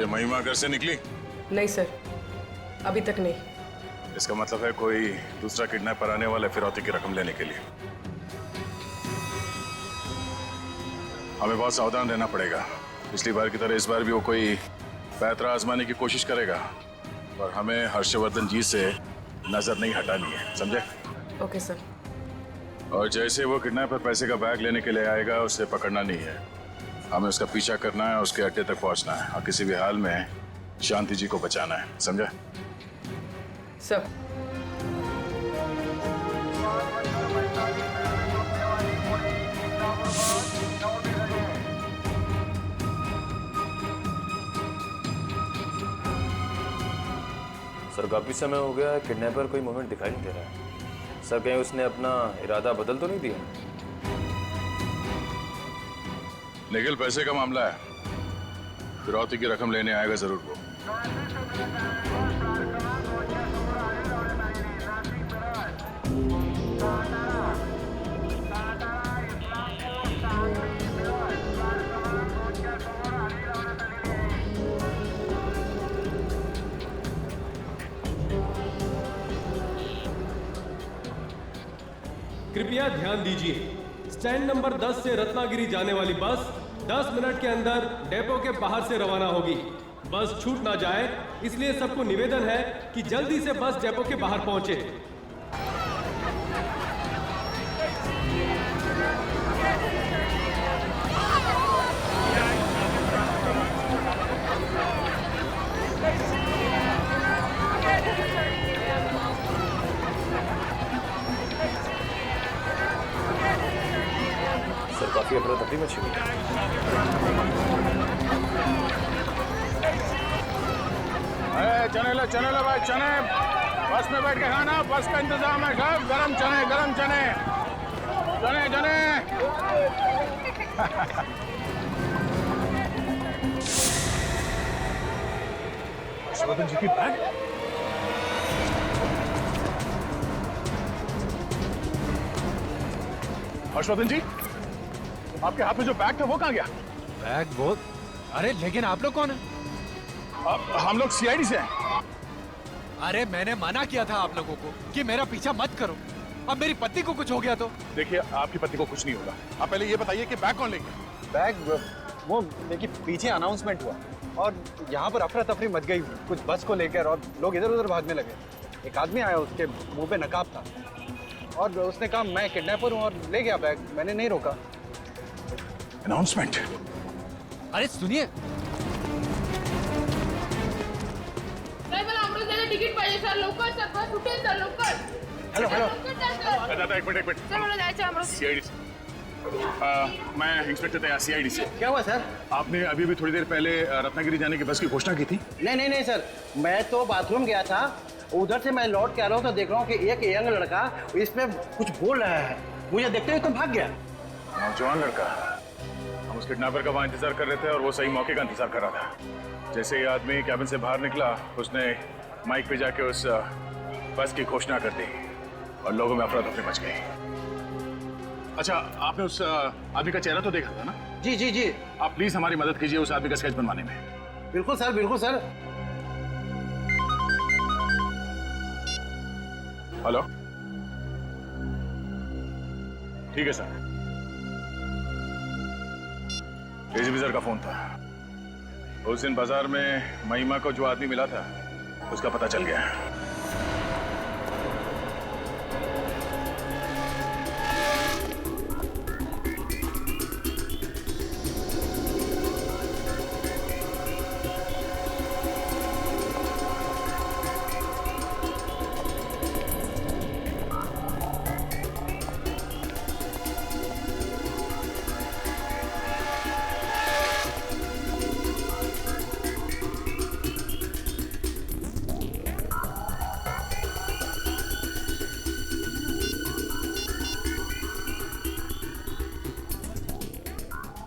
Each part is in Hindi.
ये महिमा घर से निकली? नहीं सर, अभी तक नहीं। इसका मतलब है कोई दूसरा किडनैपर आने वाला है फिरौती की रकम लेने के लिए। हमें बहुत सावधान रहना पड़ेगा। पिछली बार की तरह इस बार भी वो कोई पैतरा आजमाने की कोशिश करेगा, और हमें हर्षवर्धन जी से नजर नहीं हटानी है, समझे? Okay sir. और जैसे वो किडनैपर पैसे का बैग लेने के लिए आएगा, उसे पकड़ना नहीं है, हमें उसका पीछा करना है, उसके अड्डे तक पहुंचना है, और किसी भी हाल में शांति जी को बचाना है, समझे? सर। सर काफी समय हो गया, किडनैपर कोई मूवमेंट दिखाई नहीं दे रहा है। सर कहीं उसने अपना इरादा बदल तो नहीं दिया? निखिल, पैसे का मामला है, फिरौती की रकम लेने आएगा जरूर वो। कृपया ध्यान दीजिए, स्टैंड नंबर 10 से रत्नागिरी जाने वाली बस 10 मिनट के अंदर डेपो के बाहर से रवाना होगी। बस छूट ना जाए, इसलिए सबको निवेदन है कि जल्दी से बस डेपो के बाहर पहुंचे। सर काफी अफरा तफरी मची हुई है। चने लो भाई, चने बस में बैठ के खाना, बस का इंतजाम है सब। गरम चने, गरम चने, चने चने। हर्षवर्धन जी की बैग? हर्षवर्धन जी, आपके हाथ में जो बैग था वो कहाँ गया? बैग वो? अरे लेकिन आप लोग कौन है? हम लोग सीआईडी से हैं। अरे मैंने मना किया था आप लोगों को कि मेरा पीछा मत करो। अब मेरी पत्नी को कुछ हो गया तो? देखिए, आपकी पत्नी को कुछ नहीं होगा। आप पहले ये बताइए कि बैग कौन ले गया? बैग वो देखिए पीछे अनाउंसमेंट हुआ और यहाँ पर अफरा तफरी मच गई कुछ बस को लेकर, और लोग इधर उधर भागने लगे। एक आदमी आया, उसके मुंह पे नकाब था और उसने कहा मैं किडनैपर हूँ और ले गया बैग। मैंने नहीं रोका। अनाउंसमेंट? अरे सुनिए, तिकीट पाहिजे सर, लवकर सर, बस उठेल सर, लवकर। हेलो हेलो, एक मिनट। सर मला जायचं अमृत। सीआईडी से मैं इंस्पेक्टर तैयार, सीआईडी से। क्या हुआ सर? आपने अभी भी थोड़ी देर पहले रत्नागिरी जाने की बस की घोषणा की थी। नहीं सर, मैं तो बाथरूम गया था, उधर से मैं लौट के आ रहा हूँ तो देख रहा हूँ कि एक यंग लड़का इसमें कुछ बोल रहा है। मुझे देखते हुए तो भाग गया। नौजवान लड़का? हम उस किडनैपर का वहाँ इंतजार कर रहे थे और वो सही मौके का इंतजार कर रहा था। जैसे ये आदमी कैबिन से बाहर निकला, उसने माइक पे जाके उस बस की घोषणा कर दी और लोगों में अफरा तफरी मच गई। अच्छा, आपने उस आदमी का चेहरा तो देखा था ना? जी। आप प्लीज हमारी मदद कीजिए उस आदमी का स्केच बनवाने में। बिल्कुल सर, बिल्कुल सर। हेलो, ठीक है सर। एसीपी सर का फोन था। उस दिन बाजार में महिमा को जो आदमी मिला था उसका पता चल गया।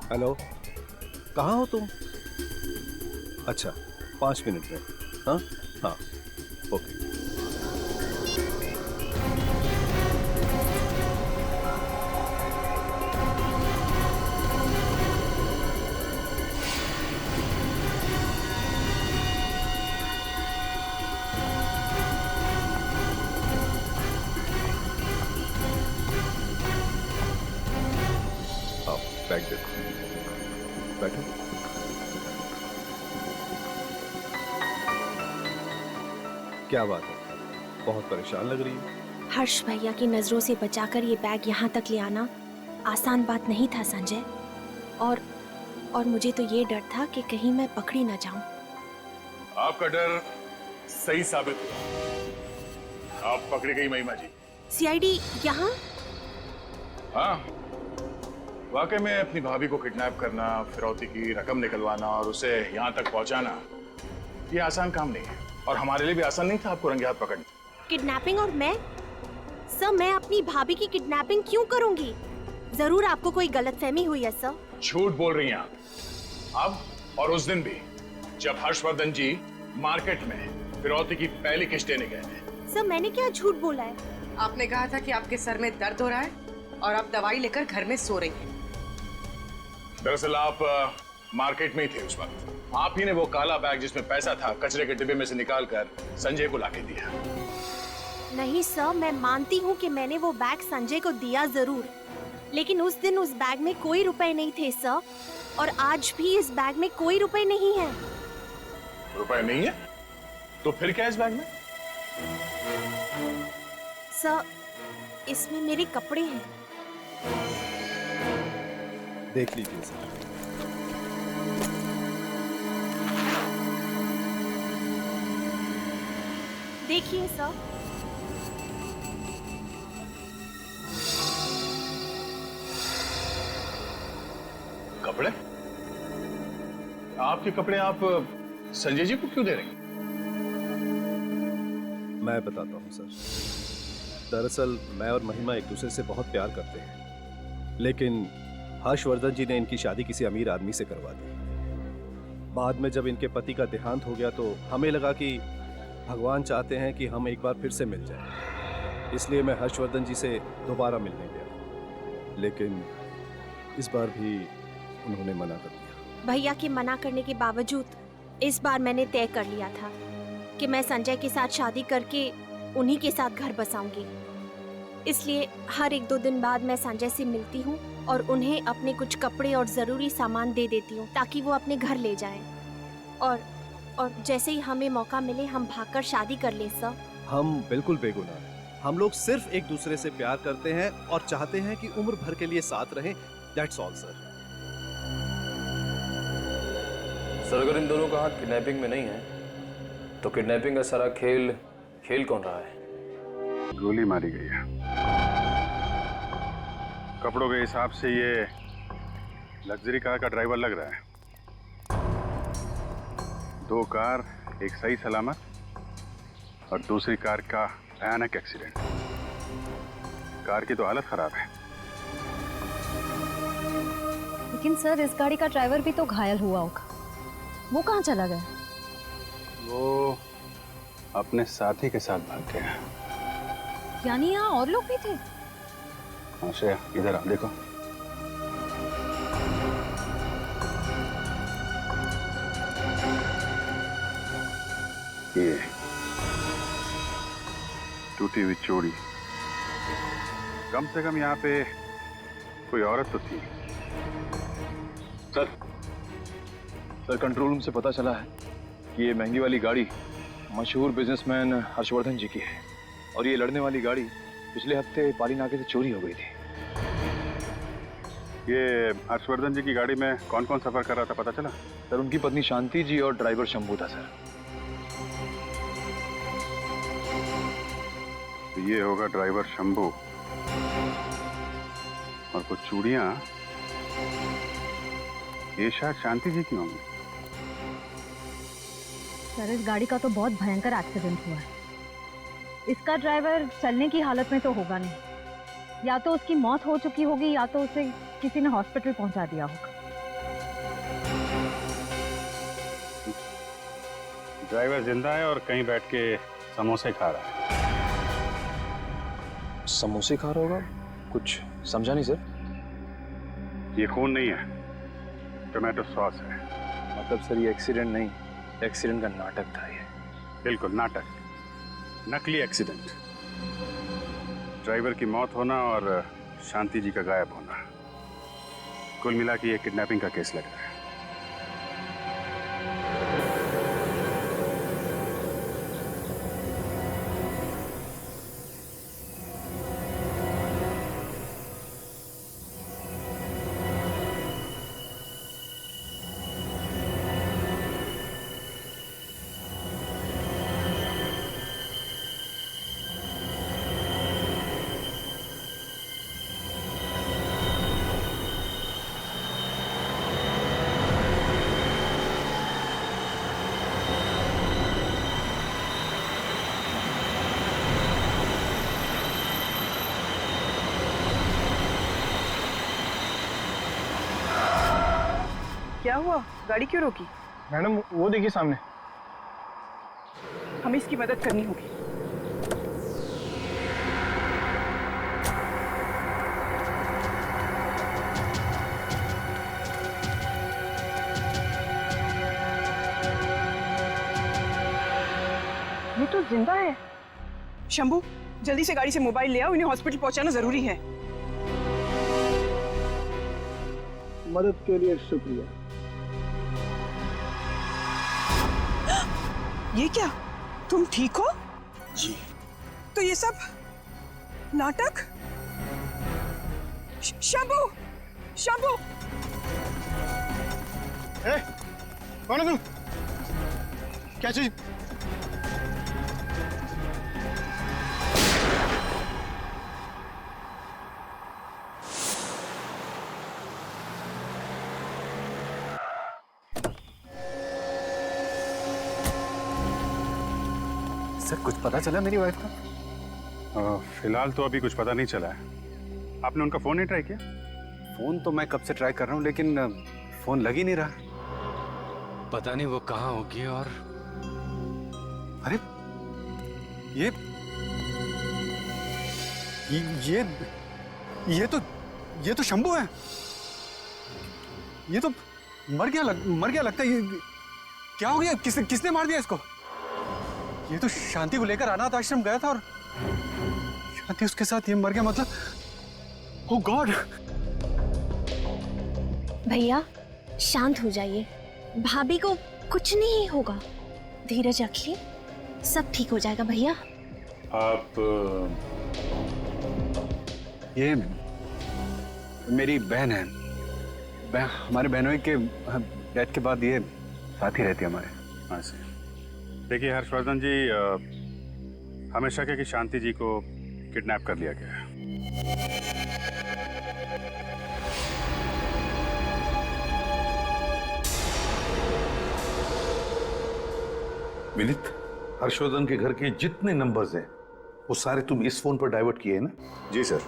हेलो, कहाँ हो तुम? अच्छा, 5 मिनट में। हाँ हाँ, ओके। बैग देखो। बैठो। क्या बात है, बहुत परेशान लग रही है। हर्ष भैया की नजरों से बचाकर ये बैग यहाँ तक ले आना आसान बात नहीं था संजय। और मुझे तो ये डर था कि कहीं मैं पकड़ी ना जाऊं। आपका डर सही साबित हुआ, आप पकड़ी गई महिमा जी। सीआईडी यहाँ? हाँ, वाकई में अपनी भाभी को किडनैप करना, फिरौती की रकम निकलवाना और उसे यहाँ तक पहुँचाना, ये आसान काम नहीं है और हमारे लिए भी आसान नहीं था आपको रंगे हाथ पकड़ना। किडनैपिंग? और मैं? सर, मैं अपनी भाभी की किडनैपिंग क्यों करूंगी? जरूर आपको कोई गलतफहमी हुई है सर। झूठ बोल रही हैं आप। अब और उस दिन भी जब हर्षवर्धन जी मार्केट में फिरौती की पहली किस्त देने गए थे। सर, मैंने क्या झूठ बोला है? आपने कहा था कि आपके सर में दर्द हो रहा है और आप दवाई लेकर घर में सो रही हैं। दरअसल आप मार्केट में ही थे उस वक्त। आप ही ने वो काला बैग जिसमें पैसा था कचरे के डिब्बे में से निकालकर संजय को लाके दिया। नहीं सर, मैं मानती हूँ कि मैंने वो बैग संजय को दिया जरूर, लेकिन उस दिन उस बैग में कोई रुपए नहीं थे सर, और आज भी इस बैग में कोई रुपए नहीं है। रुपए नहीं है? तो फिर क्या इस बैग में? सर, इसमें मेरे कपड़े हैं। देख लीजिए सर। देखिए सर। कपड़े? आपके कपड़े आप संजय जी को क्यों दे रही हैं? मैं बताता हूँ सर। दरअसल मैं और महिमा एक दूसरे से बहुत प्यार करते हैं, लेकिन हर्षवर्धन जी ने इनकी शादी किसी अमीर आदमी से करवा दी। बाद में जब इनके पति का देहांत हो गया तो हमें लगा कि भगवान चाहते हैं कि हम एक बार फिर से मिल जाएं। इसलिए मैं हर्षवर्धन जी से दोबारा मिलने गया, लेकिन इस बार भी उन्होंने मना कर दिया। भैया के मना करने के बावजूद इस बार मैंने तय कर लिया था कि मैं संजय के साथ शादी करके उन्हीं के साथ घर बसाऊंगी। इसलिए हर 1-2 दिन बाद मैं संजय से मिलती हूँ और उन्हें अपने कुछ कपड़े और जरूरी सामान दे देती हूँ ताकि वो अपने घर ले जाएं। और जैसे ही हमें मौका मिले हम भागकर शादी कर लें सर। हम बिल्कुल बेगुनाह हैं। हम लोग सिर्फ एक दूसरे से प्यार करते हैं और चाहते हैं कि उम्र भर के लिए साथ रहें। That's all sir. सर, अगर इन दोनों का हाथ किडनैपिंग में नहीं है तो किडनैपिंग का सारा खेल कौन रहा है? गोली मारी गई है। कपड़ों के हिसाब से ये लग्जरी कार का ड्राइवर लग रहा है। 2 कार, एक सही सलामत और दूसरी कार का भयानक एक्सीडेंट। कार की तो हालत खराब है। लेकिन सर, इस गाड़ी का ड्राइवर भी तो घायल हुआ होगा। वो कहाँ चला गया? वो अपने साथी के साथ भाग गया। यानी यहाँ और लोग भी थे? हाँ श्रेया, इधर आ, देखो। ये टूटी हुई चोरी, कम से कम यहाँ पे कोई औरत तो थी। सर, कंट्रोल रूम से पता चला है कि ये महंगी वाली गाड़ी मशहूर बिजनेसमैन हर्षवर्धन जी की है और ये लड़ने वाली गाड़ी पिछले हफ्ते पाली नाके से चोरी हो गई थी। ये हर्षवर्धन जी की गाड़ी में कौन कौन सफर कर रहा था पता चला? सर, उनकी पत्नी शांति जी और ड्राइवर शंभू था सर। तो ये होगा ड्राइवर शंभू और कुछ चूड़ियां ये शायद शांति जी की होंगी। सर, इस गाड़ी का तो बहुत भयंकर एक्सीडेंट हुआ है। इसका ड्राइवर चलने की हालत में तो होगा नहीं। या तो उसकी मौत हो चुकी होगी या तो उसे किसी ने हॉस्पिटल पहुंचा दिया होगा। ड्राइवर जिंदा है और कहीं बैठ के समोसे खा रहा है। समोसे खा रहा होगा? कुछ समझा नहीं सर। ये खून नहीं है, टोमेटो सॉस है। मतलब सर, ये एक्सीडेंट नहीं, एक्सीडेंट का नाटक था ये। बिल्कुल नाटक, नकली एक्सीडेंट। ड्राइवर की मौत होना और शांति जी का गायब होना। कुल मिला के ये किडनैपिंग का केस लग रहा है। क्या हुआ? गाड़ी क्यों रोकी? मैडम वो देखिए सामने। हमें इसकी मदद करनी होगी। ये तो जिंदा है। शंभू, जल्दी से गाड़ी से मोबाइल ले आओ, इन्हें हॉस्पिटल पहुंचाना जरूरी है। मदद के लिए शुक्रिया। ये क्या? तुम ठीक हो? जी। तो ये सब नाटक? शंभू, शंभू! कौन है तुम? क्या चीज? सर कुछ पता चला मेरी वाइफ का? फिलहाल तो अभी कुछ पता नहीं चला है। आपने उनका फोन नहीं ट्राई किया? फोन तो मैं कब से ट्राई कर रहा हूँ, लेकिन फोन लग ही नहीं रहा। पता नहीं वो कहाँ होगी। और अरे ये तो शंभू है। ये तो मर गया लगता है। ये क्या हो गया? किसने मार दिया इसको? ये तो शांति को लेकर अनाथ आश्रम गया था और शांति उसके साथ ये मर गया, मतलब ओह गॉड। भैया शांत हो जाइए, भाभी को कुछ नहीं होगा, धीरज रखिए, सब ठीक हो जाएगा भैया। आप ये मेरी बहन है। हमारे बहनों के डेथ के बाद ये साथ ही रहती है हमारे। हाँ से देखिए हर्षवर्धन जी, हमें शक है कि शांति जी को किडनैप कर लिया गया है। विनीत, हर्षवर्धन के घर के जितने नंबर्स हैं वो सारे तुम इस फोन पर डाइवर्ट किए हैं ना? जी सर।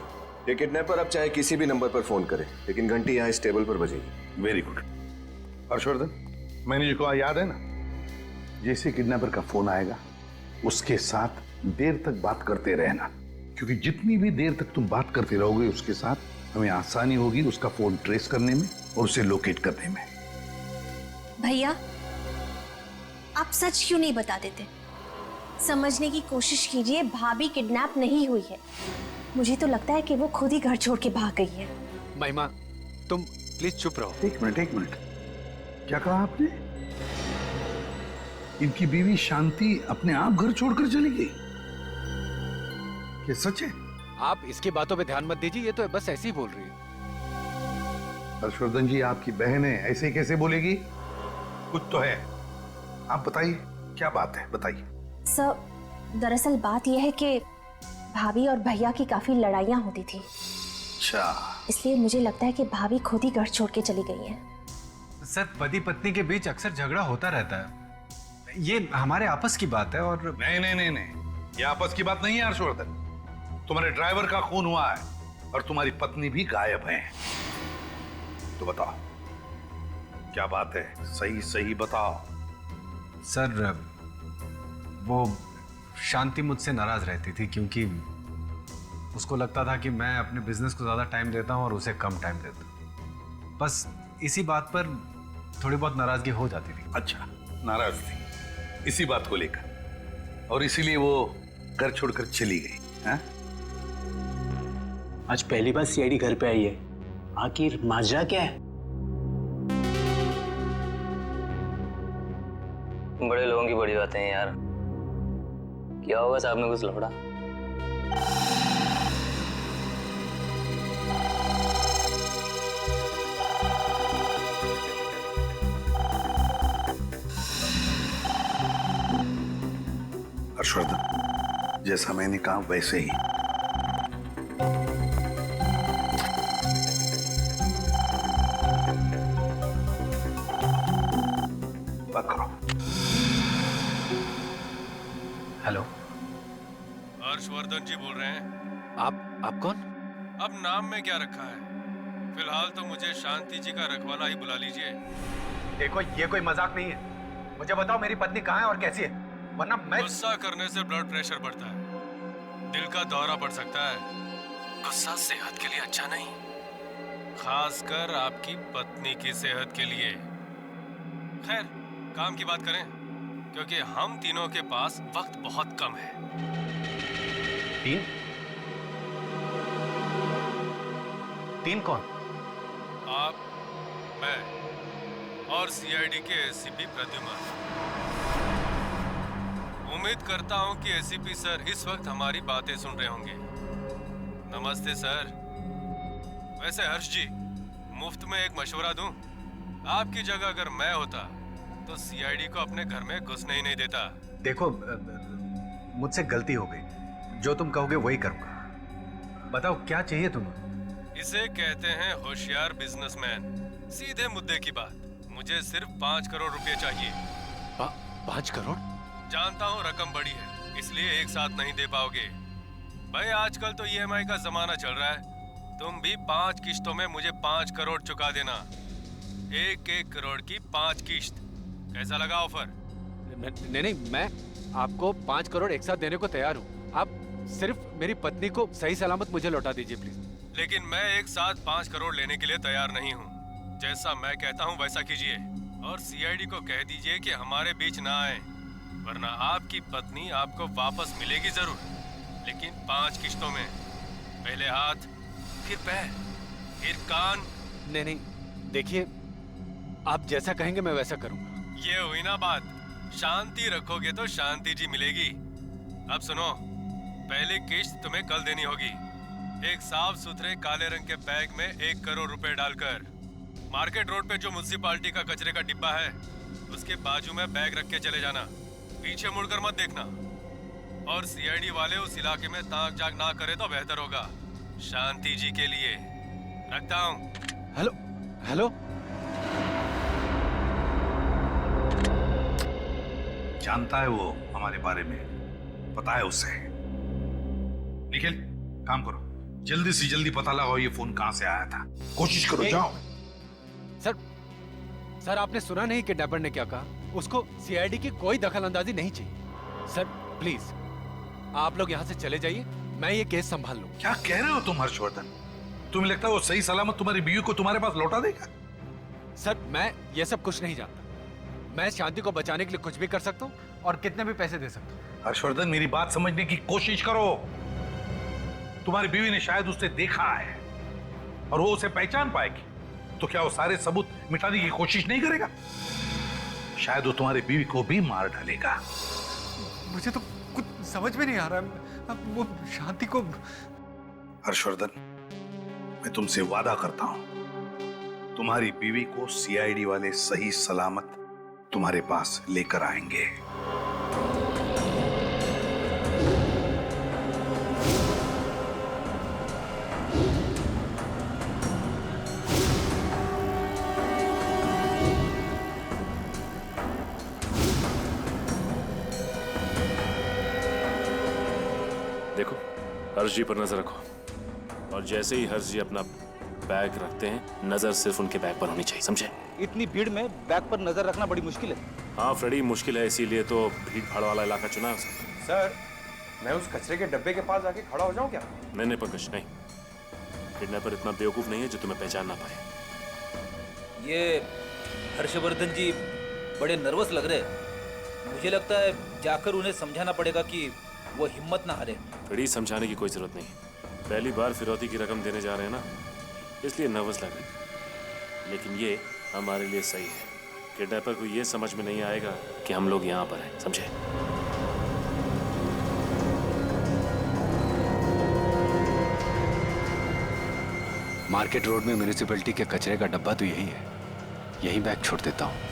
ये किडनैपर अब चाहे किसी भी नंबर पर फोन करे, लेकिन घंटी यहाँ इस टेबल पर बजेगी। Very good. हर्षवर्धन, मैंने जो कहा याद है ना? जैसे किडनैपर का फोन आएगा उसके साथ देर तक बात करते रहना, क्योंकि जितनी भी देर तक तुम बात करते रहोगे उसके साथ हमें आसानी होगी उसका फोन ट्रेस करने में और उसे लोकेट करने में। भैया आप सच क्यों नहीं बता देते? समझने की कोशिश कीजिए, भाभी किडनैप नहीं हुई है। मुझे तो लगता है कि वो खुद ही घर छोड़ के भाग गई है। महिमा, तुम प्लीज चुप रहो। एक मिनट, क्या कहा आपने? इनकी बीवी शांति अपने आप घर छोड़कर चली गई? ये सच है? आप इसकी बातों पे ध्यान मत दीजिए, ये तो बस ऐसे ही बोल रही है। हर्षवर्धन जी आपकी बहन है, ऐसे ही कैसे बोलेगी? कुछ तो है। आप बताइए क्या बात है, बताइए। सर, दरअसल बात यह है कि भाभी और भैया की काफी लड़ाइयाँ होती थी। अच्छा। इसलिए मुझे लगता है कि भाभी खुद ही घर छोड़ के चली गई हैं। सर, पति पत्नी के बीच अक्सर झगड़ा होता रहता है, ये हमारे आपस की बात है। और नहीं, ये आपस की बात नहीं है हर्षवर्धन। तुम्हारे ड्राइवर का खून हुआ है और तुम्हारी पत्नी भी गायब है। तो बताओ क्या बात है, सही बताओ। सर, वो शांति मुझसे नाराज रहती थी क्योंकि उसको लगता था कि मैं अपने बिजनेस को ज्यादा टाइम देता हूं और उसे कम टाइम देता हूं। बस इसी बात पर थोड़ी बहुत नाराजगी हो जाती थी। अच्छा, नाराज थी इसी बात को लेकर और इसीलिए वो घर छोड़कर चली गई। हाँ? आज पहली बार सीआईडी घर पे आई है, आखिर माजरा क्या है? बातें हैं यार। क्या होगा साहब में कुछ लफड़ा? हर्षवर्धन, जैसा मैंने कहा वैसे ही। बात करो। हेलो, हर्षवर्धन जी बोल रहे हैं। आप कौन? अब नाम में क्या रखा है? फिलहाल तो मुझे शांति जी का रखवाला ही बुला लीजिए। देखो, ये कोई मजाक नहीं है। मुझे बताओ मेरी पत्नी कहाँ है और कैसी है, वरना मैं... गुस्सा करने से ब्लड प्रेशर बढ़ता है, दिल का दौरा पड़ सकता है। गुस्सा सेहत के लिए अच्छा नहीं, खासकर आपकी पत्नी की सेहत के लिए। खैर, काम की बात करें, क्योंकि हम तीनों के पास वक्त बहुत कम है। तीन कौन? आप, मैं और सीआईडी के एसीपी प्रद्युमन। उम्मीद करता हूं कि एसीपी सर इस वक्त हमारी बातें सुन रहे होंगे। नमस्ते सर। वैसे हर्ष जी, मुफ्त में एक मशवरा दूं? आपकी जगह अगर मैं होता तो सीआईडी को अपने घर में घुसने ही नहीं देता। देखो, मुझसे गलती हो गई, जो तुम कहोगे वही करूंगा। बताओ क्या चाहिए तुम्हें? इसे कहते हैं होशियार बिजनेसमैन। सीधे मुद्दे की बात। मुझे सिर्फ 5 करोड़ रुपए चाहिए। 5 करोड़? जानता हूँ रकम बड़ी है, इसलिए एक साथ नहीं दे पाओगे। भाई आजकल तो ईएमआई का जमाना चल रहा है। तुम भी 5 किश्तों में मुझे 5 करोड़ चुका देना। 1-1 करोड़ की 5 किश्त। कैसा लगा ऑफर? नहीं, मैं आपको 5 करोड़ एक साथ देने को तैयार हूँ। आप सिर्फ मेरी पत्नी को सही सलामत मुझे लौटा दीजिए प्लीज। लेकिन मैं एक साथ 5 करोड़ लेने के लिए तैयार नहीं हूँ। जैसा मैं कहता हूँ वैसा कीजिए, और सीआईडी को कह दीजिए कि हमारे बीच ना आए, वरना आपकी पत्नी आपको वापस मिलेगी जरूर, लेकिन 5 किश्तों में। पहले हाथ, फिर पैर, फिर कान। नहीं, देखिए, आप जैसा कहेंगे मैं वैसा करूँगा। ये हुई ना बात। शांति रखोगे तो शांति जी मिलेगी। अब सुनो, पहली किश्त तुम्हें कल देनी होगी। एक साफ सुथरे काले रंग के बैग में 1 करोड़ रुपए डालकर मार्केट रोड पे जो म्युनिसिपालिटी का कचरे का डिब्बा है, उसके बाजू में बैग रख के चले जाना। पीछे मुड़कर मत देखना, और सीआईडी वाले उस इलाके में ताक झाक ना करे तो बेहतर होगा, शांति जी के लिए। रखता हूँ। हेलो। जानता है वो हमारे बारे में, पता है उसे। निखिल, काम करो, जल्दी से जल्दी पता लगाओ ये फोन कहां से आया था। कोशिश करो, जाओ। सर, आपने सुना नहीं किडनैपर ने क्या कहा? उसको सीआईडी की कोई दखल अंदाजी नहीं चाहिए। सर प्लीज, आप लोग यहाँ से चले जाइए, मैं ये केस संभाल लूं। क्या कह रहे हो तुम हर्षवर्धन? तुम्हें लगता है वो सही सलामत तुम्हारी बीवी को तुम्हारे पास लौटा देगा? सर, मैं ये सब कुछ नहीं जानता। मैं शांति को बचाने के लिए कुछ भी कर सकता हूँ और कितने भी पैसे दे सकता हूँ। हर्षवर्धन, मेरी बात समझने की कोशिश करो। तुम्हारी बीवी ने शायद उसे देखा है और वो उसे पहचान पाएगी, तो क्या वो सारे सबूत मिटाने की कोशिश नहीं करेगा? शायद वो तुम्हारी बीवी को भी मार डालेगा। मुझे तो कुछ समझ में नहीं आ रहा। वो शांति को... हर्षवर्धन, मैं तुमसे वादा करता हूं, तुम्हारी बीवी को सीआईडी वाले सही सलामत तुम्हारे पास लेकर आएंगे। देखो, हर्ष जी पर नजर रखो, और जैसे ही हर्ष जी अपना बैग रखते हैं, नजर सिर्फ उनके बैग पर होनी चाहिए, समझे? इतनी भीड़ में बैग पर नजर रखना बड़ी मुश्किल है। हाँ फ्रेडी, मुश्किल है, इसीलिए तो भीड़ भाड़ वाला इलाका चुना है उसने। सर, मैं उस कचरे के डब्बे के पास जाके खड़ा हो जाऊं क्या? नहीं पंकज, नहीं। किडनैपर इतना बेवकूफ नहीं है जो तुम्हें पहचान ना पाए। ये हर्षवर्धन जी बड़े नर्वस लग रहे हैं। मुझे लगता है जाकर उन्हें समझाना पड़ेगा कि वो हिम्मत ना हारे। फ्रेडी, समझाने की कोई जरूरत नहीं, पहली बार फिरौती की रकम देने जा रहे हैं ना, इसलिए नर्वस लग रही है। लेकिन ये हमारे लिए सही है, किडनैपर को ये समझ में नहीं आएगा कि हम लोग यहाँ पर हैं, समझे? मार्केट रोड में म्यूनिसिपैलिटी के कचरे का डब्बा तो यही है, यही बैग छोड़ देता हूँ।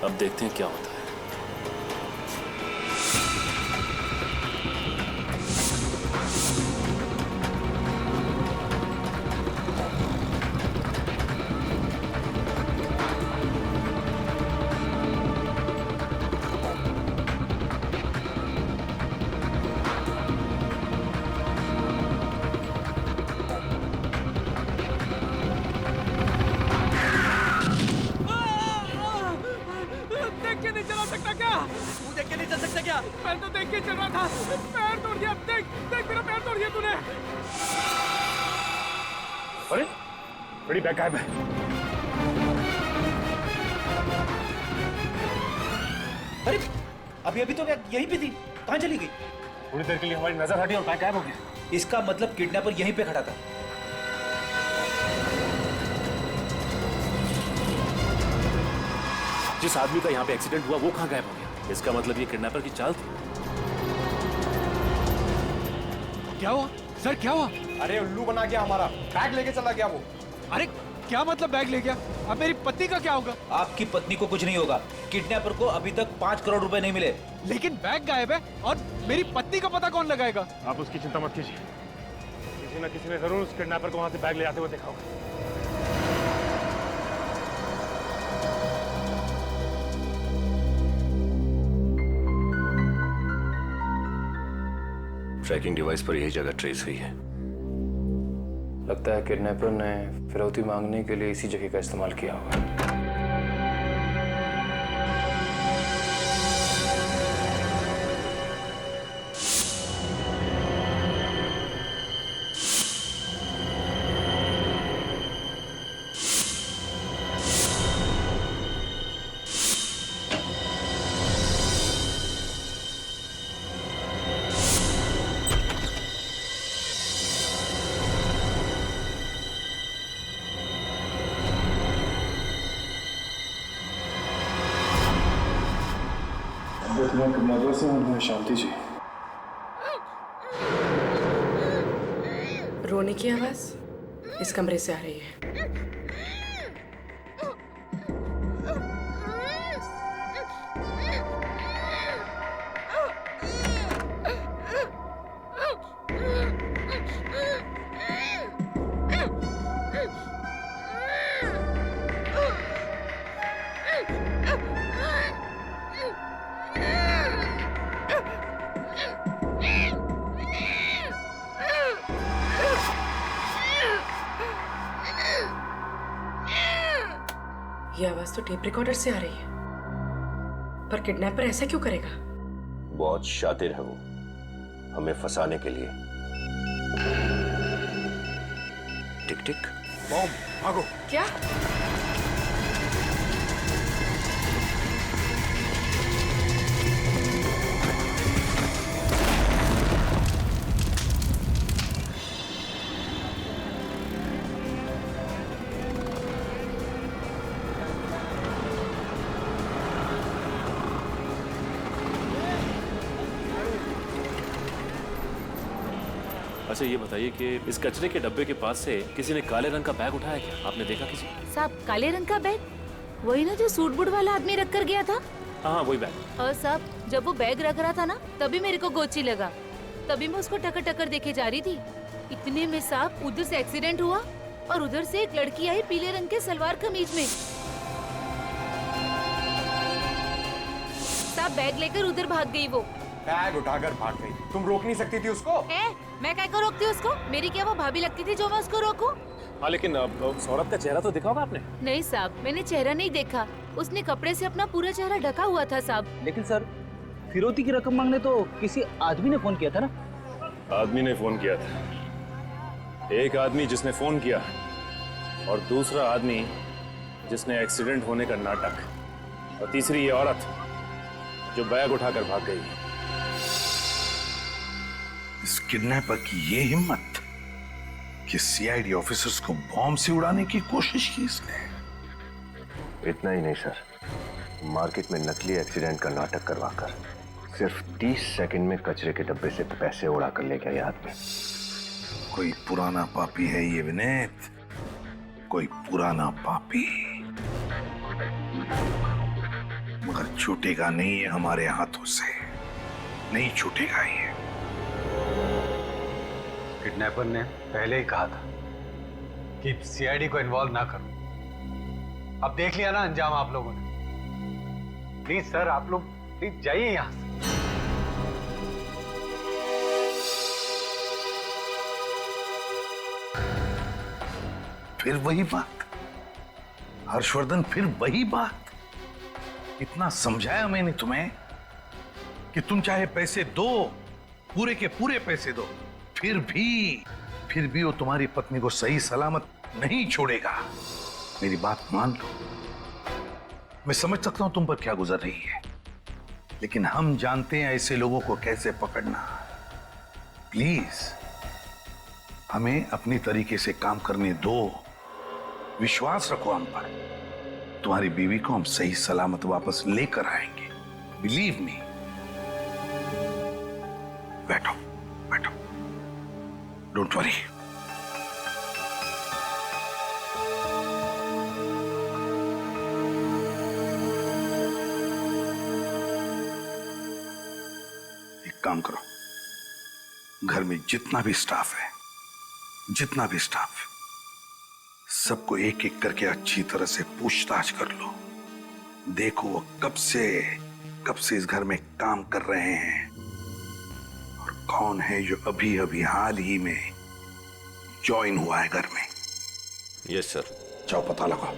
अब देखते हैं क्या होता है। देख के नहीं चला सकता क्या? तू देख के नहीं चल सकता क्या? मैं तो देख के चल रहा था। पैर तोड़ दिया। देख देख मेरा पैर तोड़ दिया तूने। अरे बड़ी बैग गायब है। अरे अभी अभी तो बैग यहीं पे थी, कहाँ चली गई? थोड़ी देर के लिए हमारी नजर हटी और बैग गायब हो गया। इसका मतलब किडनैपर यहीं पे खड़ा था। जिस आदमी का यहाँ पे एक्सीडेंट हुआ वो कहाँ गायब हो गया? इसका मतलब ये किडनैपर की चाल थी। क्या हुआ सर, क्या हुआ? अरे उल्लू बना गया हमारा, बैग लेके चला गया वो। अरे क्या मतलब बैग ले गया? अब मेरी पत्नी का क्या होगा? आपकी पत्नी को कुछ नहीं होगा। किडनैपर को अभी तक 5 करोड़ रुपए नहीं मिले। लेकिन बैग गायब है और मेरी पत्नी का पता कौन लगाएगा? आप उसकी चिंता मत कीजिए, किसी न किसी ने जरूर उस किडनैपर को वहां से बैग ले आते हुए देखा होगा। ट्रैकिंग डिवाइस पर यही जगह ट्रेस हुई है। लगता है किडनैपर ने फिरौती मांगने के लिए इसी जगह का इस्तेमाल किया होगा। शांति जी, रोने की आवाज इस कमरे से आ रही है। ये आवाज तो टेप रिकॉर्डर से आ रही है, पर किडनैपर ऐसा क्यों करेगा? बहुत शातिर है वो, हमें फंसाने के लिए। टिक टिक बॉम्ब, भागो। क्या? अच्छा ये बताइए कि इस कचरे के डब्बे के पास से किसी ने काले रंग का बैग उठाया क्या? आपने देखा किसी? साहब काले रंग का बैग? वही ना जो सूट बूट वाला आदमी रख कर गया था? हाँ वही बैग। और साहब जब वो बैग रख रहा था ना तभी मेरे को गोची लगा, तभी मैं उसको टकर टकर देखे जा रही थी। इतने में साहब उधर से एक्सीडेंट हुआ और उधर से एक लड़की आई पीले रंग के सलवार कमीज में। साहब बैग लेकर उधर भाग गई वो। बैग उठाकर भाग गई, तुम रोक नहीं सकती थी उसको? मैं क्या को रोकती उसको? मेरी क्या वो भाभी लगती थी जो मैं उसको रोकूं? हाँ लेकिन सौरभ का चेहरा तो देखा होगा आपने? नहीं साहब मैंने चेहरा नहीं देखा, उसने कपड़े से अपना पूरा चेहरा ढका हुआ था साहब। लेकिन सर फिरौती की रकम मांगने तो किसी आदमी ने फोन किया था ना? आदमी ने फोन किया था एक आदमी जिसने फोन किया और दूसरा आदमी जिसने एक्सीडेंट होने का नाटक, और तीसरी ये औरत जो बैग उठाकर भाग गई। इस किडनैपर की ये हिम्मत कि सीआईडी ऑफिसर्स को बॉम्ब से उड़ाने की कोशिश की इसने। इतना ही नहीं सर, मार्केट में नकली एक्सीडेंट का नाटक करवाकर सिर्फ 30 सेकंड में कचरे के डब्बे से पैसे उड़ाकर ले गया ये आदमी। कोई पुराना पापी है ये विनीत, कोई पुराना पापी, मगर छूटेगा नहीं है हमारे हाथों से, नहीं छूटेगा ये। किडनैपर ने पहले ही कहा था कि सीआईडी को इन्वॉल्व ना करो। अब देख लिया ना अंजाम आप लोगों ने। प्लीज सर, आप लोग प्लीज जाइए यहां से। फिर वही बात हर्षवर्धन, फिर वही बात। इतना समझाया मैंने तुम्हें कि तुम चाहे पैसे दो, पूरे के पूरे पैसे दो, फिर भी वो तुम्हारी पत्नी को सही सलामत नहीं छोड़ेगा। मेरी बात मान लो। मैं समझ सकता हूं तुम पर क्या गुजर रही है, लेकिन हम जानते हैं ऐसे लोगों को कैसे पकड़ना। प्लीज हमें अपनी तरीके से काम करने दो, विश्वास रखो हम पर। तुम्हारी बीवी को हम सही सलामत वापस लेकर आएंगे, बिलीव मी। बैठो बैठो, डोंट वरी। एक काम करो, घर में जितना भी स्टाफ है, सबको एक एक करके अच्छी तरह से पूछताछ कर लो। देखो वो कब से इस घर में काम कर रहे हैं और कौन है जो अभी अभी हाल ही में ज्वाइन हुआ है घर में। Yes sir. जाओ पता लगाओ।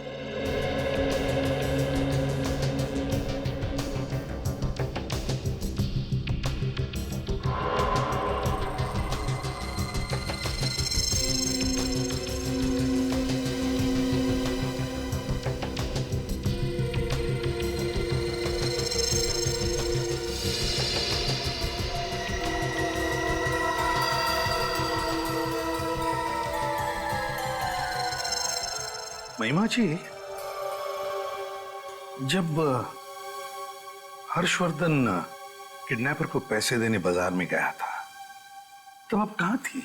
महिमा जी, जब हर्षवर्धन किडनैपर को पैसे देने बाजार में गया था, तब आप कहाँ थी?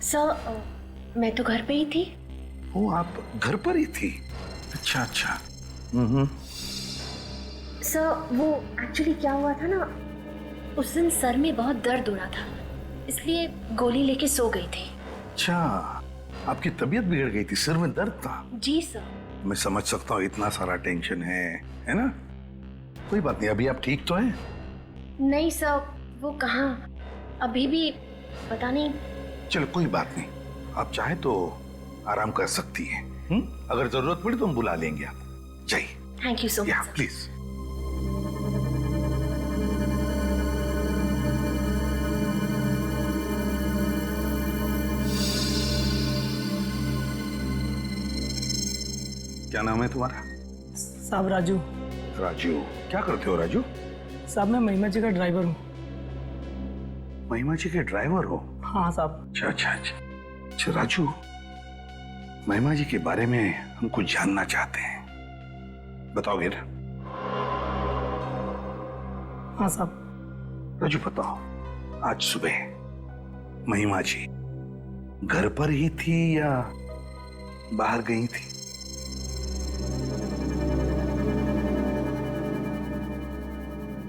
सर, मैं तो घर पे ही थी। ओ, आप घर पर ही थी? अच्छा अच्छा। सर, वो एक्चुअली क्या हुआ था ना, उस दिन सर में बहुत दर्द हो रहा था, इसलिए गोली लेके सो गई थी। अच्छा, आपकी तबीयत बिगड़ गई थी, सिर में दर्द था? जी सर। मैं समझ सकता हूँ, इतना सारा टेंशन है ना? कोई बात नहीं, अभी आप ठीक तो हैं? नहीं सर, वो कहाँ, अभी भी पता नहीं। चलो कोई बात नहीं, आप चाहे तो आराम कर सकती हैं। अगर जरूरत पड़ी तो हम बुला लेंगे आप। जाइए। Thank you so much. Please. क्या नाम है तुम्हारा? साहब राजू। राजू, क्या करते हो राजू? साहब मैं महिमा जी का ड्राइवर हूँ। महिमा जी के ड्राइवर हो? हाँ साहब। अच्छा अच्छा अच्छा। अच्छा राजू, महिमा जी के बारे में हम कुछ जानना चाहते हैं, बताओगे ना? हाँ साहब। राजू बताओ, आज सुबह महिमा जी घर पर ही थी या बाहर गई थी?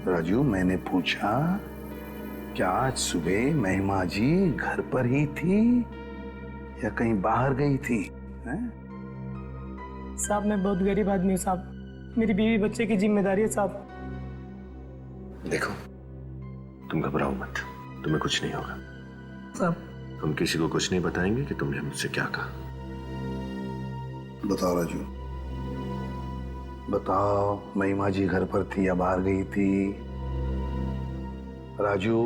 राजू, मैंने पूछा क्या आज सुबह महिमा जी घर पर ही थी या कहीं बाहर गई थी? साहब मैं बहुत गरीब आदमी हूँ साहब, मेरी बीवी बच्चे की जिम्मेदारी है साहब। देखो, तुम घबराओ मत, तुम्हें कुछ नहीं होगा साहब। हम किसी को कुछ नहीं बताएंगे कि तुमने मुझसे क्या कहा। बताओ राजू, बताओ, महिमा जी घर पर थी या बाहर गई थी? राजू,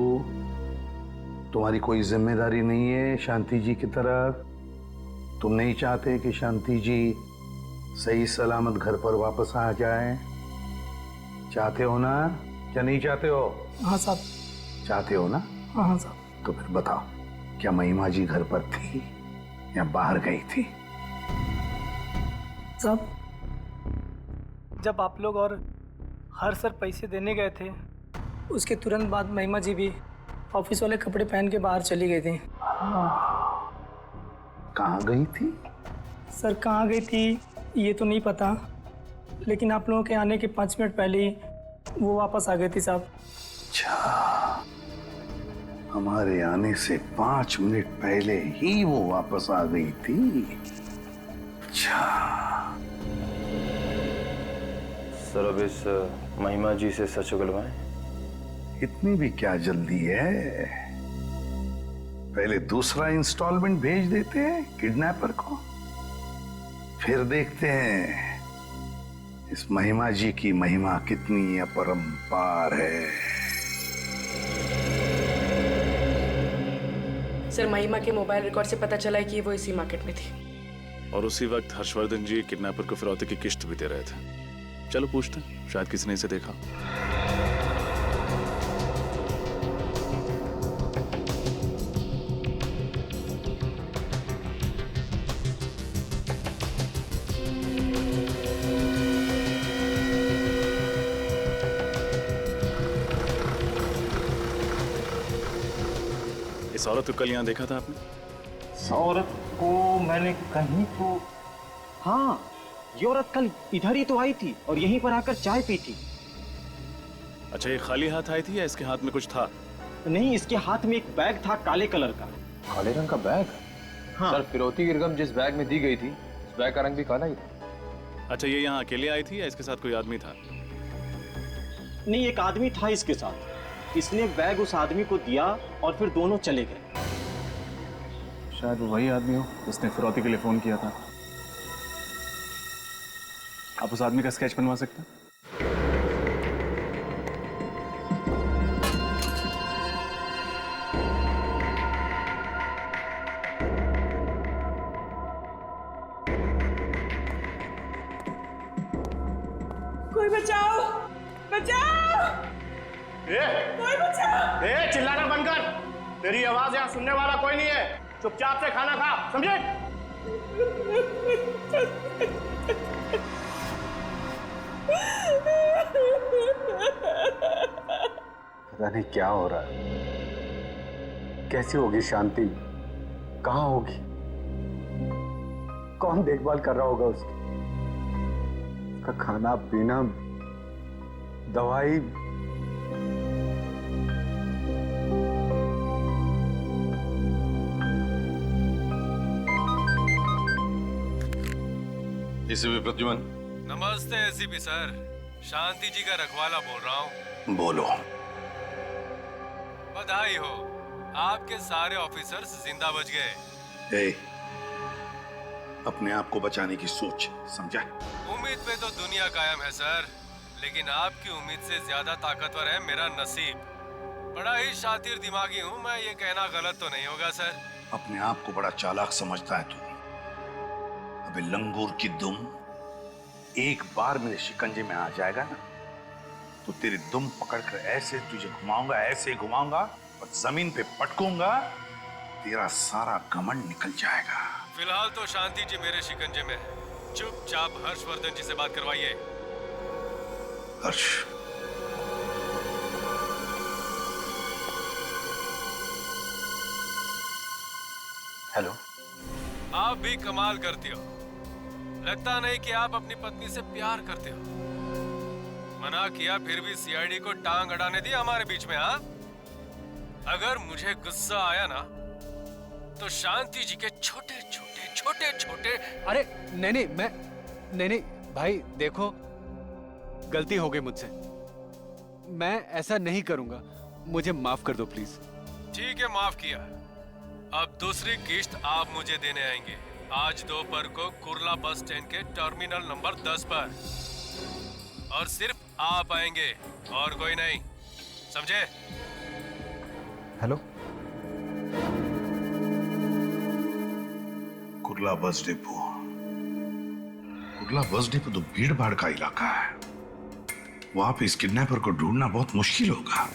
तुम्हारी कोई जिम्मेदारी नहीं है शांति जी की तरफ? तुम नहीं चाहते कि शांति जी सही सलामत घर पर वापस आ जाए? चाहते हो ना, क्या नहीं चाहते हो? हाँ साहब। चाहते हो ना? हाँ साहब। तो फिर बताओ, क्या महिमा जी घर पर थी या बाहर गई थी? साहब, जब आप लोग और हर सर पैसे देने गए थे, उसके तुरंत बाद महिमा जी भी ऑफिस वाले कपड़े पहन के बाहर चली गई थी। कहाँ गई थी? सर कहाँ गई थी ये तो नहीं पता, लेकिन आप लोगों के आने के 5 मिनट पहले ही वो वापस आ गई थी साहब। अच्छा, हमारे आने से 5 मिनट पहले ही वो वापस आ गई थी। अच्छा सर, अब इस महिमा जी से सच उगलवाएं? इतनी भी क्या जल्दी है? पहले दूसरा इंस्टॉलमेंट भेज देते हैं किडनैपर को, फिर देखते हैं इस महिमा जी की महिमा कितनी अपरंपार है। सर, महिमा के मोबाइल रिकॉर्ड से पता चला है कि वो इसी मार्केट में थी। और उसी वक्त हर्षवर्धन जी किडनैपर को फिरौती की किस्त भी दे रहे थे। चलो पूछते हैं, शायद किसी ने इसे देखा। इस औरत को कल यहाँ देखा था आपने? इस औरत को मैंने कहीं तो, हाँ, ये औरत कल इधर ही तो आई थी और यहीं पर आकर चाय पी थी। अच्छा, ये खाली हाथ आई थी या इसके हाथ में कुछ था? नहीं, इसके हाथ में एक बैग था काले कलर का। काले रंग का बैग? हाँ। सर, फिरौती की रकम जिस बैग में दी गई थी, उस बैग का रंग भी काला ही था। अच्छा, ये यहाँ अकेले आई थी या इसके साथ कोई आदमी था? नहीं, एक आदमी था इसके साथ। इसने बैग उस आदमी को दिया और फिर दोनों चले गए। शायद वो वही आदमी हो जिसने फिरौती के लिए फोन किया था। आप उस आदमी का स्केच बनवा सकते हैं? कोई बचाओ, बचाओ, कोई बचाओ। चिल्लाना बंद कर। तेरी आवाज यहाँ सुनने वाला कोई नहीं है। चुपचाप से खाना खा, समझे? पता नहीं क्या हो रहा है, कैसी होगी शांति, कहाँ होगी, कौन देखभाल कर रहा होगा उसकी, उसका खाना पीना, दवाई। एसीपी प्रद्युमन। नमस्ते एसीपी सर, शांति जी का रखवाला बोल रहा हूँ। बोलो। बधाई हो, आपके सारे ऑफिसर्स जिंदा बच गए। अपने आप को बचाने की सोच, समझा? उम्मीद पे तो दुनिया कायम है सर, लेकिन आपकी उम्मीद से ज्यादा ताकतवर है मेरा नसीब। बड़ा ही शातिर दिमागी हूँ मैं, ये कहना गलत तो नहीं होगा सर? अपने आप को बड़ा चालाक समझता है तू। अबे लंगूर की दुम, एक बार मेरे शिकंजे में आ जाएगा ना, तो तेरी दुम पकड़कर ऐसे तुझे घुमाऊंगा, ऐसे घुमाऊंगा और जमीन पे पटकूंगा, तेरा सारा घमंड निकल जाएगा। फिलहाल तो शांति जी मेरे शिकंजे में है। चुपचाप हर्षवर्धन जी से बात करवाइए। हर्ष, हेलो। आप भी कमाल करते हो, लगता नहीं कि आप अपनी पत्नी से प्यार करते हो। मना किया फिर भी सीआईडी को टांग अड़ाने दी हमारे बीच में। हाँ, अगर मुझे गुस्सा आया ना तो शांति जी के छोटे छोटे। अरे नहीं भाई, देखो गलती हो गई मुझसे, मैं ऐसा नहीं करूंगा, मुझे माफ कर दो प्लीज। ठीक है, माफ किया। अब दूसरी किस्त आप मुझे देने आएंगे आज दोपहर को कुर्ला बस स्टैंड के टर्मिनल नंबर 10 पर, और सिर्फ आप आएंगे और कोई नहीं, समझे? Hello Kurla bus depot. Kurla bus depot तो भीड़ भाड़ का इलाका है, वहां पे इस किडनैपर को ढूंढना बहुत मुश्किल होगा।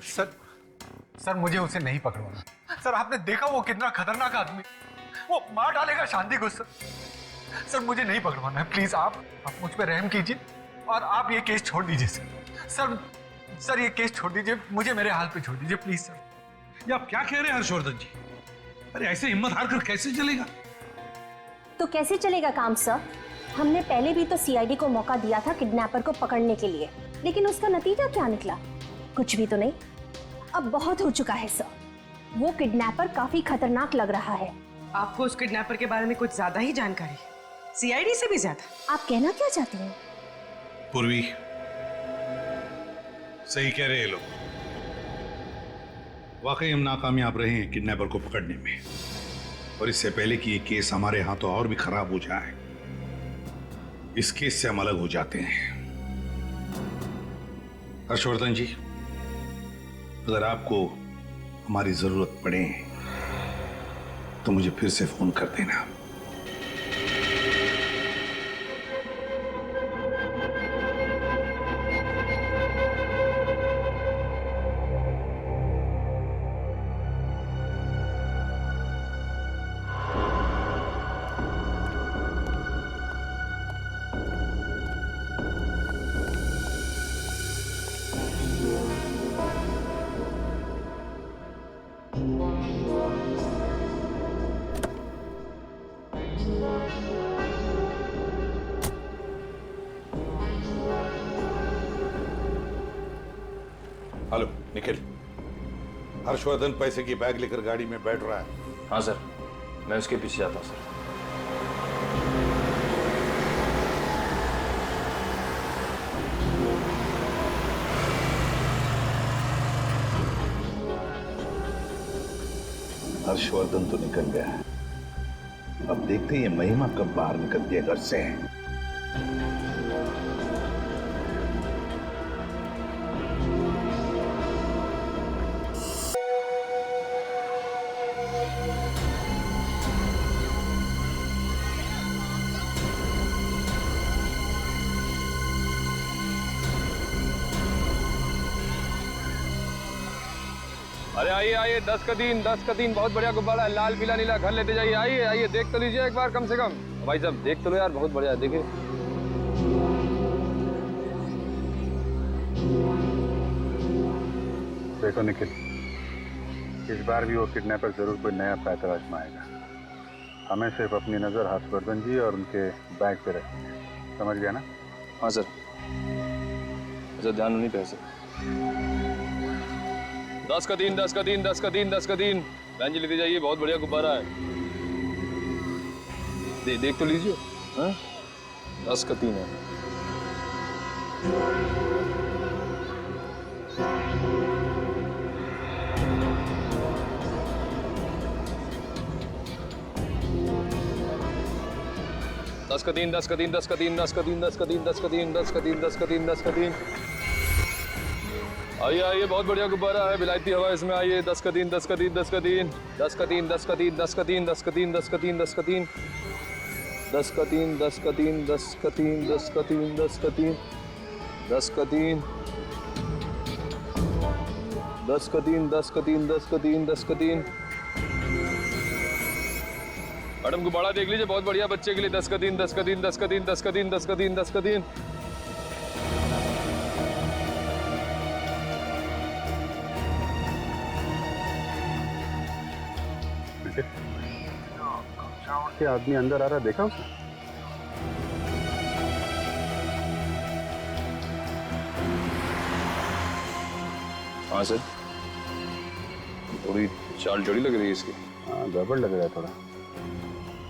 सर मुझे उसे नहीं पकड़वाना। सर आपने देखा वो कितना खतरनाक आदमी, वो मार डालेगा शांति को। सर मुझे नहीं पकड़वाना है, प्लीज आप मुझ पे रहम कीजिए और आप ये केस छोड़ दीजिए सर। सर ये केस छोड़ दीजिए, मुझे मेरे हाल पे छोड़ दीजिए प्लीज सर। ये आप क्या कह रहे हैं हर्षवर्धन जी? अरे ऐसे हिम्मत हार कर कैसे चलेगा? तो कैसे चलेगा काम सर? हमने पहले भी तो सीआईडी को मौका दिया था किडनैपर को पकड़ने के लिए, लेकिन उसका नतीजा क्या निकला? कुछ भी तो नहीं। अब बहुत हो चुका है सर, वो किडनैपर काफी खतरनाक लग रहा है। आपको उस किडनैपर के बारे में कुछ ज्यादा ही जानकारी, सीआईडी से भी ज्यादा। आप कहना क्या चाहती हैं? पूर्वी, सही कह रहे हैं लोग। वाकई हम नाकामयाब रहे हैं किडनैपर को पकड़ने में, और इससे पहले कि ये केस हमारे हाथों और भी खराब हो जाए, इस केस से हम अलग हो जाते हैं। हर्षवर्धन जी, अगर आपको हमारी जरूरत पड़े तो मुझे फिर से फोन कर देना। हेलो निखिल, हर्षवर्धन पैसे की बैग लेकर गाड़ी में बैठ रहा है। हाँ सर, मैं उसके पीछे जाता हूँ सर। हर्षवर्धन तो निकल गया है, अब देखते हैं ये महिमा कब बाहर निकलती है घर से। अरे आइए आइए, 10 का दिन बहुत बढ़िया गुब्बारा है, लाल पीला नीला, घर लेते जाइए। आइए आइए, देख तो लीजिए एक बार कम से कम। भाई साहब देख तो लो यार, बहुत बढ़िया है, देखिए। देखो निखिल, इस बार भी वो किडनैपर जरूर कोई नया पैतरा आजमाएगा। हमें सिर्फ अपनी नजर हर्षवर्धन जी और उनके बैग पे रखनी है, समझ गया ना? हाँ सर, अच्छा ध्यान नहीं पे सर। 10 का दिन बहन जी लेते जाइए, बहुत बढ़िया गुब्बारा है। देख तो लीजिए। हाँ 10 का 3 है। दस का दिन। आइए आइए, बहुत बढ़िया गुब्बारा है, विलायती हवा इसमें। आइए 10 का दिन। मैडम गुब्बारा देख लीजिए, बहुत बढ़िया बच्चे के लिए। 10 का दिन। के आदमी अंदर आ रहा, देखा उसने? हाँ सर, थोड़ी चाल चौड़ी लग रही है इसकी। हाँ गड़बड़ लग रहा है थोड़ा।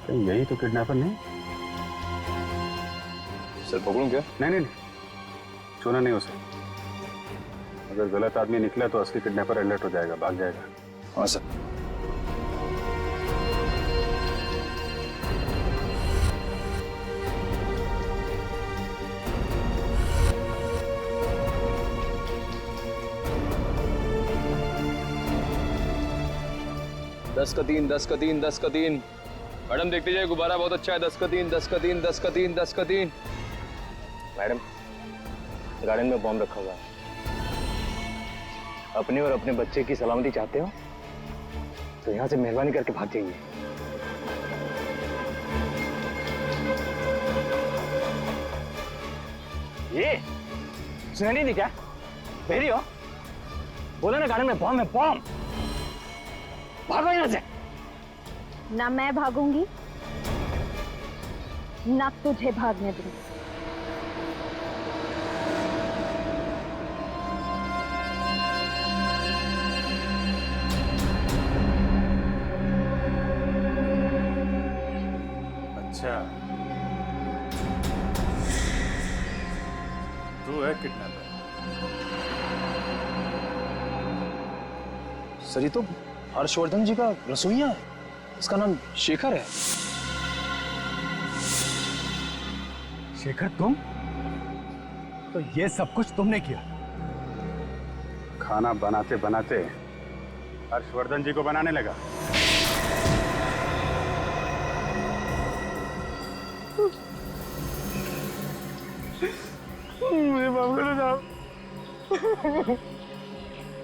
कहीं यही तो किडनैपर नहीं? सर पकड़ूं क्या? नहीं, छूना नहीं उसे। अगर गलत आदमी निकला तो असली किडनैपर अलर्ट हो जाएगा, भाग जाएगा। हाँ सर। दस का तीन। मैडम देखते जाइए, गुब्बारा बहुत अच्छा है। 10 का 3, 10 का 3, 10 का 3, 10 का 3। मैडम, गार्डन में बॉम्ब रखा हुआ है। अपने और अपने बच्चे की सलामती चाहते हो तो यहाँ से मेहरबानी करके भाग जाइए। ये सुनाई नहीं क्या? बहरी हो? बोला ना गार्डन में बॉम्ब है, बॉम्ब। भागो यहाँ से। ना मैं भागूंगी ना तुझे भागने दूंगी। अच्छा, तू है किडनैपर? सर ये तो हर्षवर्धन जी का रसोइया है, इसका नाम शेखर है। शेखर तुम? तो ये सब कुछ तुमने किया? खाना बनाते बनाते हर्षवर्धन जी को बनाने लगा। मुझे माफ करो साहब,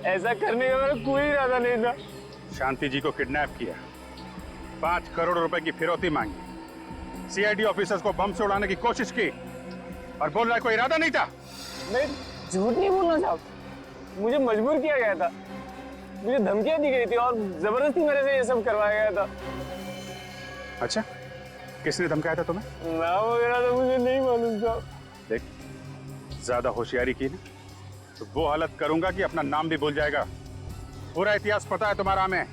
ऐसा करने का मेरा कोई इरादा नहीं था। शांति जी को किडनैप किया, 5 करोड़ रुपए की फिरौती मांगी, सीआईडी ऑफिसर्स को बम से उड़ाने की कोशिश की और बोल रहा है कोई इरादा नहीं था। मैं झूठ नहीं बोल रहा साहब, मुझे मजबूर किया गया था, मुझे धमकियां दी गई थी और जबरदस्ती मेरे से ये सब करवाया गया था। अच्छा, किसने धमकाया था तुम्हें? नाम वगैरह तो मुझे नहीं मालूम था। देख, ज्यादा होशियारी की ना तो वो हालत करूंगा कि अपना नाम भी भूल जाएगा। पूरा इतिहास पता है तुम्हारा हमें,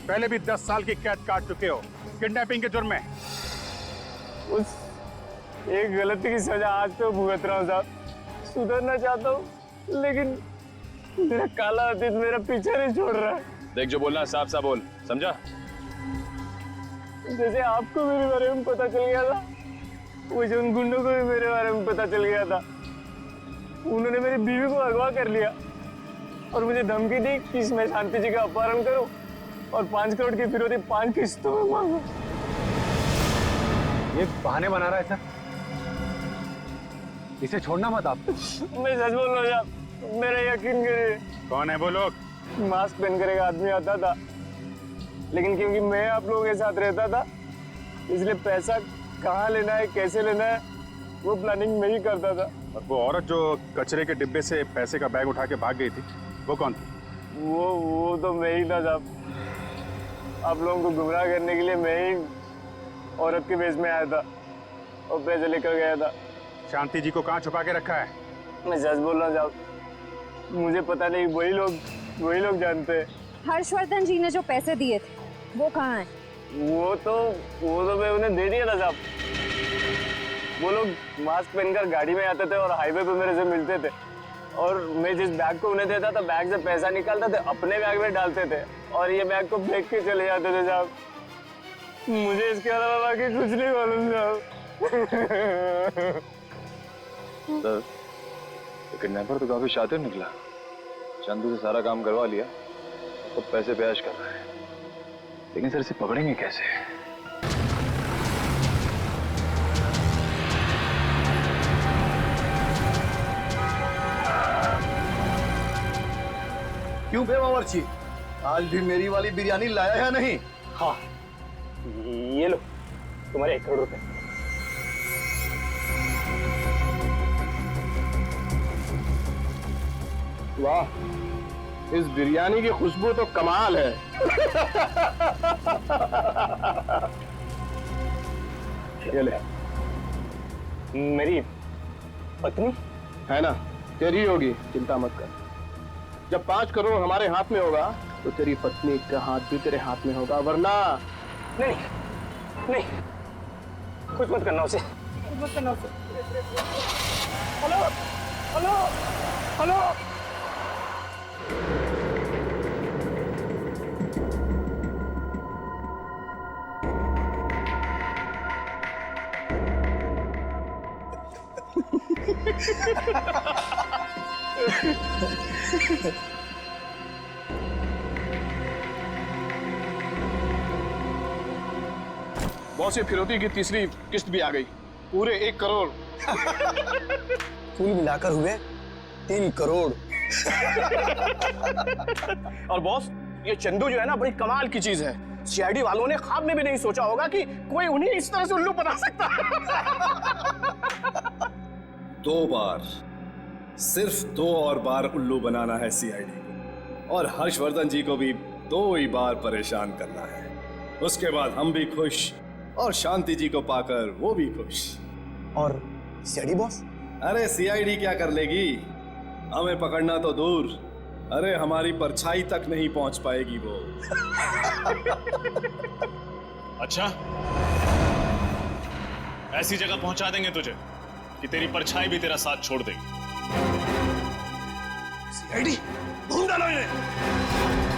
पहले भी 10 साल की कैद काट चुके हो किडनैपिंग के जुर्म में। उस एक गलती की सजा आज तो भुगत रहा हूँ साहब, सुधरना चाहता हूँ लेकिन मेरा काला अतीत मेरा पीछे नहीं छोड़ रहा है। देख, जो बोलना है साफ साफ बोल, समझा? जैसे आपको मेरे बारे में पता चल गया था, वैसे उन गुंडों को भी मेरे बारे में पता चल गया था। उन्होंने मेरी बीवी को अगवा कर लिया और मुझे धमकी दी कि मैं शांति जी का अपहरण करूं और 5 करोड़ की फिरौती 5 किस्तों में मांगू। ये बहाने बना रहा है सर, इसे छोड़ना मत आप। मैं सच बोल रहा हूँ, मेरा यकीन करिए। कौन है वो लोग? मास्क पहन कर एक आदमी आता था, लेकिन क्योंकि मैं आप लोगों के साथ रहता था इसलिए पैसा कहाँ लेना है, कैसे लेना है, वो प्लानिंग मैं ही करता था। और वो औरत जो कचरे के डिब्बे से पैसे का बैग उठा के भाग गई थी, वो कौन थी? वो तो मैं ही था साहब। आप लोगों को गुमराह करने के लिए मैं ही औरत के वेश में आया था और पैसे लेकर गया था। शांति जी को कहाँ छुपा के रखा है? मैं सच बोल रहा हूँ साहब, मुझे पता नहीं, वही लोग जानते हैं। हर्षवर्धन जी ने जो पैसे दिए थे वो कहाँ है? वो तो मैं उन्हें दे दिया था साहब। वो लोग मास्क पहनकर गाड़ी में आते थे और हाईवे पे मेरे से मिलते थे और मैं जिस बैग को उन्हें देता था, बैग से पैसा निकालते थे, अपने बैग में डालते थे और ये बैग को फेंक के चले जाते थे साहब। मुझे इसके अलावा बाकी कुछ नहीं मालूम साहब। सर, किडनैपर तो काफी शातिर निकला। चंदू से सारा काम करवा लिया, तो पैसे पे ऐश कर रहा है। लेकिन सर इसे पकड़ेंगे कैसे? क्यों बे बावर्ची, आज भी मेरी वाली बिरयानी लाया है नहीं? हाँ, ये लो तुम्हारे 1 करोड़ रुपए। वाह, इस बिरयानी की खुशबू तो कमाल है। ये ले। मेरी पत्नी है ना, तेरी होगी, चिंता मत कर। जब 5 करोड़ हमारे हाथ में होगा तो तेरी पत्नी का हाथ भी तेरे हाथ में होगा, वरना नहीं, कुछ मत करना उसे, कुछ मत करना उसे। Hello hello hello. बॉस ये फिरौती की तीसरी किस्त भी आ गई, पूरे 1 करोड़। कुल मिलाकर हुए 3 करोड़। और बॉस ये चंदू जो है ना, बड़ी कमाल की चीज है। सीआईडी वालों ने ख्वाब में भी नहीं सोचा होगा कि कोई उन्हें इस तरह से उल्लू बना सकता है। 2 बार, सिर्फ 2 और बार उल्लू बनाना है सीआईडी को, और हर्षवर्धन जी को भी 2 ही बार परेशान करना है। उसके बाद हम भी खुश और शांति जी को पाकर वो भी खुश। और सीआईडी बॉस? अरे सीआईडी क्या कर लेगी, हमें पकड़ना तो दूर, अरे हमारी परछाई तक नहीं पहुंच पाएगी वो। अच्छा, ऐसी जगह पहुंचा देंगे तुझे कि तेरी परछाई भी तेरा साथ छोड़ देगी। सीआईडी ढूंढ डालो इन्हें।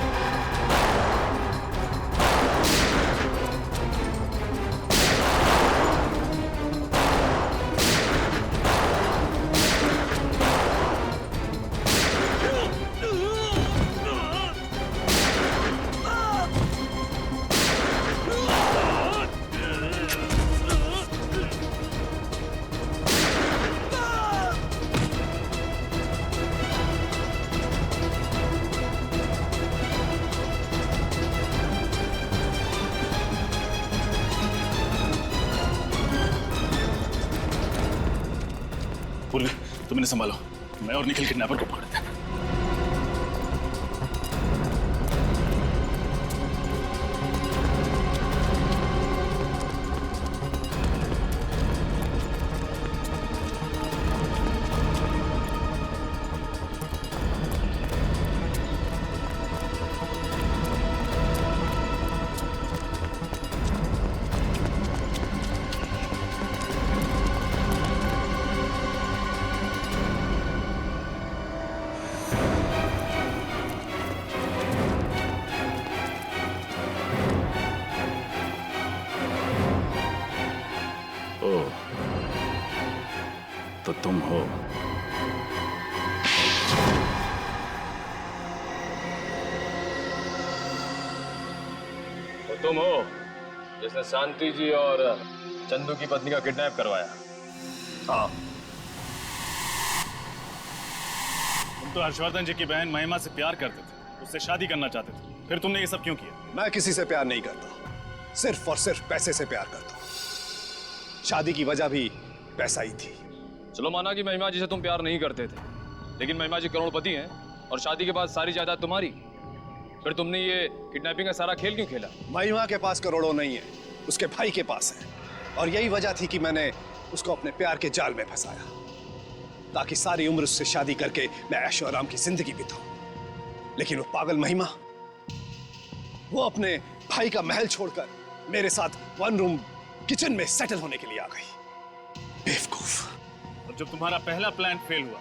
पूर्वी, तुम इन्हें संभालो, मैं और निखिल किडनैपर को पकड़ते हैं। तो तुम हो। तो तुम हो जिसने शांति जी और चंदू की पत्नी का किडनैप करवाया? हाँ। तुम तो हर्षवर्धन जी की बहन महिमा से प्यार करते थे, उससे शादी करना चाहते थे, फिर तुमने ये सब क्यों किया? मैं किसी से प्यार नहीं करता, सिर्फ और सिर्फ पैसे से प्यार करता हूं। शादी की वजह भी पैसा ही थी। चलो माना कि महिमा जी से तुम प्यार नहीं करते थे, लेकिन महिमा जी करोड़पति हैं और शादी के बाद सारी जायदाद तुम्हारी, फिर तुमने ये किडनैपिंग का सारा खेल क्यों खेला? महिमा के पास करोड़ों नहीं है, उसके भाई के पास है, और यही वजह थी कि मैंने उसको अपने प्यार के जाल में फंसाया, ताकि सारी उम्र उससे शादी करके मैं ऐशो आराम की जिंदगी बिताऊं। लेकिन वो पागल महिमा, वो अपने भाई का महल छोड़कर मेरे साथ 1 रूम किचन में सेटल होने के लिए आ गई। बेवकूफ। और जब तुम्हारा पहला प्लान फेल हुआ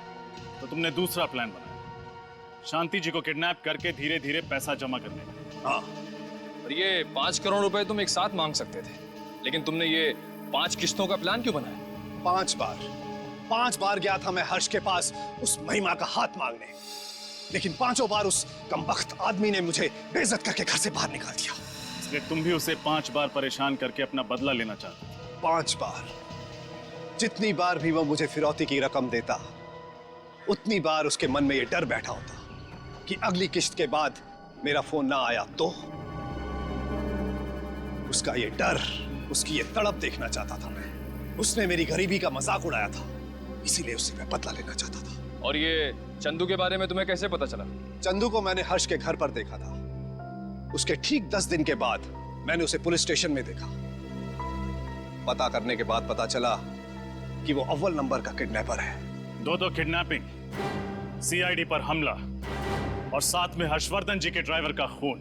तो तुमने दूसरा प्लान बनाया, शांति जी को किडनैप करके धीरे धीरे पैसा जमा करने का। हाँ। और ये 5 करोड़ रुपए तुम एक साथ मांग सकते थे, लेकिन तुमने ये 5 किस्तों का प्लान क्यों बनाया? 5 बार गया था मैं हर्ष के पास उस महिमा का हाथ मांगने, लेकिन 5 बार उस कमबख्त आदमी ने मुझे बेइज्जत करके घर से बाहर निकाल दिया। इसलिए तुम भी उसे 5 बार परेशान करके अपना बदला लेना चाहते थे। 5 बार। जितनी बार भी वो मुझे फिरौती की रकम देता, उतनी बार उसके मन में ये डर बैठा होता कि अगली किस्त के बाद मेरा फोन ना आया तो। उसका ये डर, उसकी ये तड़प देखना चाहता था मैं। उसने मेरी गरीबी का मजाक उड़ाया था, इसीलिए उससे मैं बदला लेना चाहता था। और ये चंदू के बारे में तुम्हें कैसे पता चला? चंदू को मैंने हर्ष के घर पर देखा था। उसके ठीक 10 दिन के बाद मैंने उसे पुलिस स्टेशन में देखा। पता करने के बाद पता चला कि वो अव्वल नंबर का किडनैपर है। 2 किडनैपिंग, सीआईडी पर हमला और साथ में हर्षवर्धन जी के ड्राइवर का खून।